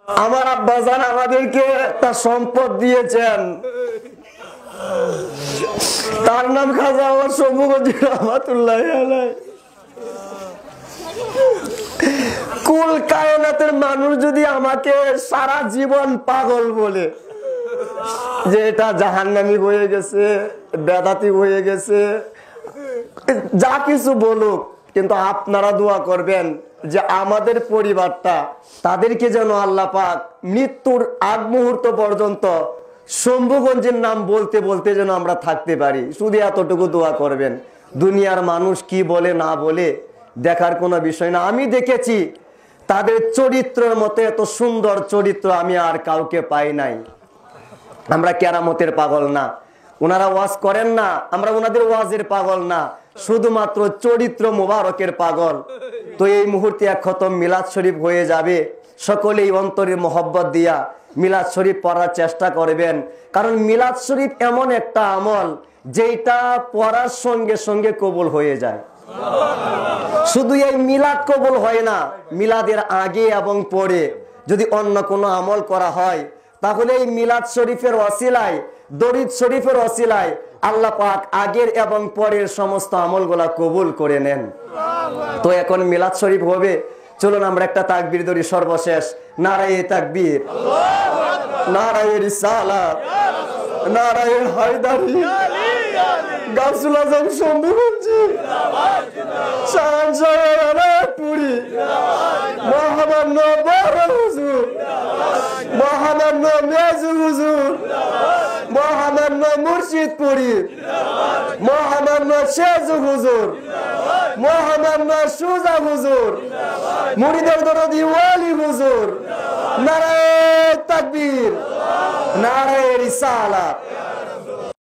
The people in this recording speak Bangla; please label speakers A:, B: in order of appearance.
A: আমার আব্বাজান আমাদেরকে একটা সম্পদ দিয়েছেন, তার নাম খাজা আমার শম্ভুগঞ্জ রহমাতুল্লাহ আলাইহি। কুল কায়নাতের মানুষ যদি আমাকে সারা জীবন পাগল বলে, যে এটা জাহান্নামী হয়ে গেছে, বেদাতি হয়ে গেছে, যা কিছু বলুক, কিন্তু আপনারা দোয়া করবেন যে আমাদের পরিবারটা, তাদেরকে যেন আল্লাহ পাক মৃত্যুর আগ মুহূর্ত পর্যন্ত শম্ভুগঞ্জের নাম বলতে বলতে যেন আমরা থাকতে পারি। শুধু এতটুকু দোয়া করবেন। দুনিয়ার মানুষ কি বলে না বলে দেখার কোনো বিষয় না। আমি দেখেছি তাদের চরিত্রের মতো এত সুন্দর চরিত্র আমি আর কাউকে পাই নাই। আমরা কেরামতের পাগল না, ওনারা ওয়াজ করেন না, আমরা ওনাদের ওয়াজের পাগল না, শুধুমাত্র চরিত্র মোবারকের পাগল। তো এই মুহূর্তে এক খতম মিলাদ শরীফ হয়ে যাবে, সকলেই অন্তরের মোহব্বত দিয়া মিলাদ শরীফ পড়ার চেষ্টা করবেন। কারণ মিলাদ শরীফ এমন একটা আমল যেটা পড়ার সঙ্গে সঙ্গে কবুল হয়ে যায়। শুধু এই মিলাদ কবুল হয় না, মিলাদের আগে এবং পরে যদি অন্য কোনো আমল করা হয়, তাহলে এই মিলাদ শরীফের ওসিলায়, দরুদ শরীফের ওসিলায় আল্লাহ পাক আগের এবং পরের সমস্ত আমলগুলা কবুল করে নেন। তো এখন মিলাদ শরীফ হবে, চলুন আমরা একটা তাকবীর ধরি সর্বশেষ। নারায়ে তাকবীর, নারায়ে রিসালাত, নারায়ে হায়দারি, গাউসুল আজম শম্ভুগঞ্জি, শাহজাহানপুরি, মহামান্য বড় হুজুর, মহামান্য মেজু হুজুর, মহামান্য মুর্শিদপুরি, মহামান্য শেজু হুজুর, মহামান্য সুজা হুজুর, মুরিদের দরদি ওয়ালি হুজুর। নারায়ে তাকবীর, নারায়ে রিসালাত।